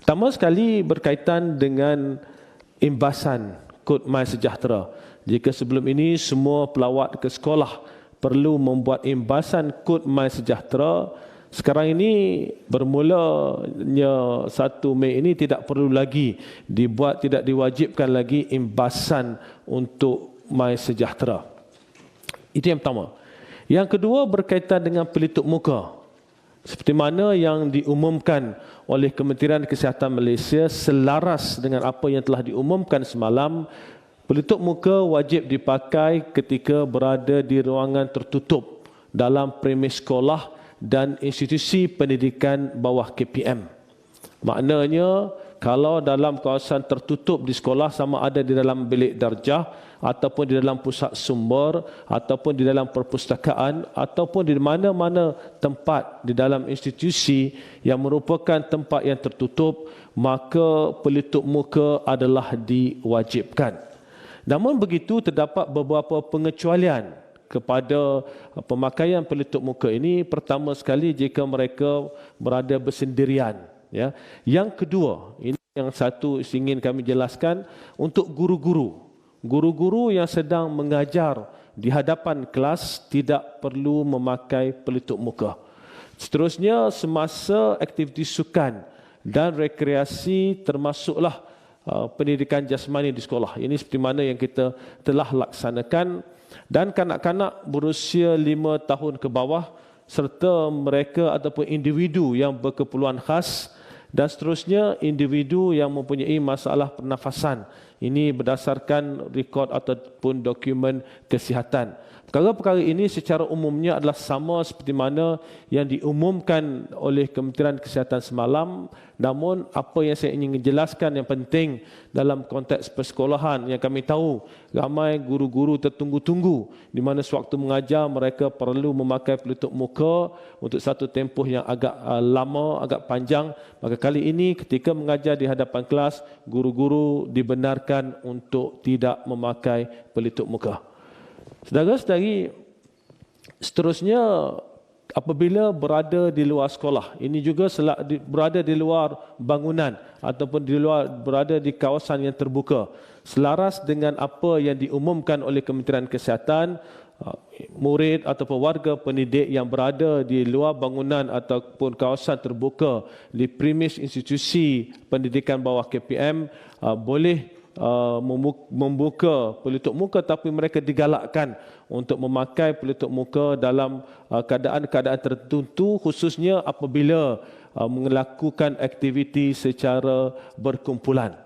Pertama sekali berkaitan dengan imbasan kod MySejahtera. Jika sebelum ini semua pelawat ke sekolah perlu membuat imbasan kod MySejahtera, sekarang ini bermulanya 1 Mei ini tidak perlu lagi dibuat, tidak diwajibkan lagi imbasan untuk MySejahtera. Itu yang pertama. Yang kedua berkaitan dengan pelitup muka. Seperti mana yang diumumkan oleh Kementerian Kesihatan Malaysia selaras dengan apa yang telah diumumkan semalam, pelitup muka wajib dipakai ketika berada di ruangan tertutup dalam premis sekolah dan institusi pendidikan bawah KPM. Maknanya, kalau dalam kawasan tertutup di sekolah, sama ada di dalam bilik darjah, ataupun di dalam pusat sumber, ataupun di dalam perpustakaan, ataupun di mana-mana tempat di dalam institusi yang merupakan tempat yang tertutup, maka pelitup muka adalah diwajibkan. Namun begitu, terdapat beberapa pengecualian kepada pemakaian pelitup muka ini. Pertama sekali, jika mereka berada bersendirian. Ya. Yang kedua, ini yang satu ingin kami jelaskan, untuk guru-guru. Guru-guru yang sedang mengajar di hadapan kelas tidak perlu memakai pelitup muka. Seterusnya, semasa aktiviti sukan dan rekreasi termasuklah pendidikan jasmani di sekolah. Ini seperti mana yang kita telah laksanakan. Dan kanak-kanak berusia 5 tahun ke bawah serta mereka ataupun individu yang berkeperluan khas, dan seterusnya individu yang mempunyai masalah pernafasan. Ini berdasarkan rekod ataupun dokumen kesihatan. Perkara-perkara ini secara umumnya adalah sama seperti mana yang diumumkan oleh Kementerian Kesihatan semalam. Namun apa yang saya ingin jelaskan yang penting dalam konteks persekolahan, yang kami tahu ramai guru-guru tertunggu-tunggu di mana sewaktu mengajar mereka perlu memakai pelitup muka untuk satu tempoh yang agak lama, agak panjang. Maka kali ini ketika mengajar di hadapan kelas, guru-guru dibenarkan untuk tidak memakai pelitup muka. Saudara-saudari, seterusnya apabila berada di luar sekolah, ini juga berada di luar bangunan ataupun berada di kawasan yang terbuka, selaras dengan apa yang diumumkan oleh Kementerian Kesihatan, murid ataupun warga pendidik yang berada di luar bangunan ataupun kawasan terbuka di premis institusi pendidikan bawah KPM boleh membuka pelitup muka, tapi mereka digalakkan untuk memakai pelitup muka dalam keadaan-keadaan tertentu, khususnya apabila melakukan aktiviti secara berkumpulan.